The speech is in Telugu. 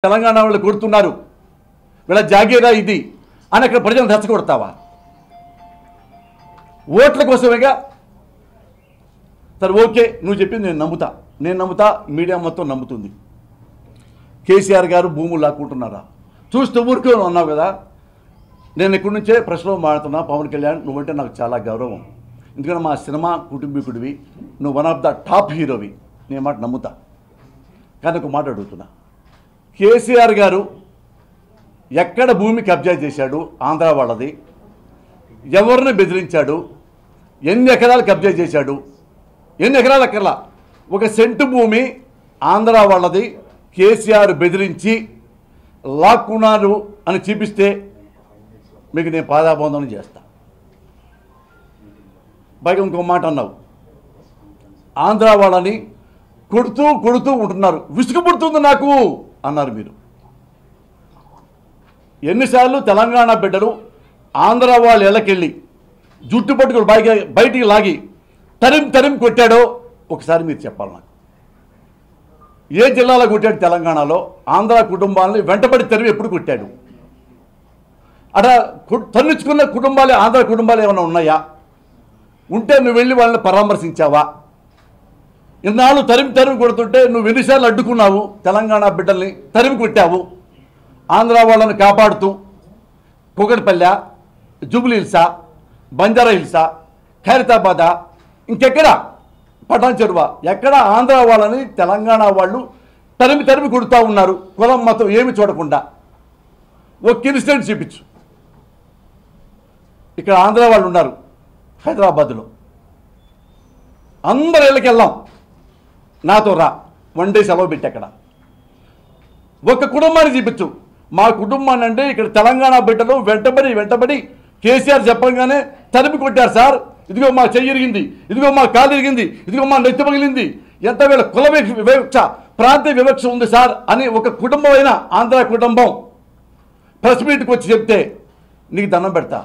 తెలంగాణ వాళ్ళు కొడుతున్నారు వీళ్ళ జాగీరా ఇది అని అక్కడ ప్రజలను రెచ్చగొడతావా? ఓట్ల కోసమేగా. సరే ఓకే, నువ్వు చెప్పింది నేను నమ్ముతా, మీడియా మొత్తం నమ్ముతుంది. కేసీఆర్ గారు భూములు లాక్కుంటున్నారా? చూస్తూ ఊరికే అన్నావు కదా. నేను ఇక్కడి నుంచే ప్రశ్నలో మాడుతున్నా. పవన్ కళ్యాణ్ నువ్వంటే నాకు చాలా గౌరవం, ఎందుకంటే మా సినిమా కుటుంబీకుడివి, నువ్వు వన్ ఆఫ్ ద టాప్ హీరోవి, నేను మాట నమ్ముతా. కానీ ఒక మాట అడుగుతున్నా, కేసీఆర్ గారు ఎక్కడ భూమి కబ్జా చేశాడు? ఆంధ్ర వాళ్ళది. ఎవరిని బెదిరించాడు? ఎన్ని ఎకరాలు కబ్జా చేశాడు? ఎన్ని ఎకరాలు అక్కర్లా, ఒక సెంటు భూమి ఆంధ్ర వాళ్ళది కేసీఆర్ బెదిరించి లాక్కున్నారు అని చూపిస్తే మీకు నేను పాదాబంధనం చేస్తా. పైగా ఇంకో మాట అన్నావు, ఆంధ్ర వాళ్ళని కొడుతూ ఉంటున్నారు, విసుగు పుడుతుంది నాకు అన్నారు మీరు. ఎన్నిసార్లు తెలంగాణ బిడ్డలు ఆంధ్ర వాళ్ళ ఇళ్ళకెళ్ళి జుట్టు పట్టుకుని బయటికి లాగి తరిం కొట్టాడో ఒకసారి మీరు చెప్పాలి నాకు. ఏ జిల్లాలో కొట్టాడు? తెలంగాణలో ఆంధ్ర కుటుంబాలని వెంటబడి తరిమి ఎప్పుడు కొట్టాడు? అలా తన్నించుకున్న కుటుంబాలు ఆంధ్ర కుటుంబాలు ఏమైనా ఉన్నాయా? ఉంటే నువ్వు వెళ్ళి వాళ్ళని పరామర్శించావా? ఇన్నాళ్ళు తరిమి కొడుతుంటే నువ్వు ఎన్నిసార్లు అడ్డుకున్నావు? తెలంగాణ బిడ్డల్ని తరిమి కొట్టావు. ఆంధ్ర వాళ్ళని కాపాడుతూ కుకట్పల్లె, జూబ్లీ హిల్సా, బంజారా హిల్సా, ఖైరతాబాద్, ఇంకెక్కడ పటాన్ చెరువా, ఎక్కడ ఆంధ్ర వాళ్ళని తెలంగాణ వాళ్ళు తరిమి కొడుతూ ఉన్నారు, కులం మతం ఏమి చూడకుండా. ఒక ఇన్సిడెంట్ చూపించు. ఇక్కడ ఆంధ్ర వాళ్ళు ఉన్నారు హైదరాబాద్లో, అందరి ఇళ్ళకి వెళ్దాం, నాతో రా, 1 డే సెలవు పెట్టి అక్కడ ఒక కుటుంబాన్ని చూపించు. మా కుటుంబాన్ని అంటే ఇక్కడ తెలంగాణ బిడ్డలు వెంటబడి కేసీఆర్ చెప్పగానే తరిమి కొట్టారు సార్, ఇదిగో మా చెయ్యి ఇరిగింది, ఇదిగో మా కాలు ఇరిగింది, ఇదిగో మా నెత్తి పగిలింది, ఎంత వీళ్ళ కుల వివక్ష, ప్రాంతీయ వివక్ష ఉంది సార్ అని ఒక కుటుంబం అయినా ఆంధ్ర కుటుంబం ప్రెస్ మీట్కి వచ్చి చెప్తే నీకు దండం పెడతా.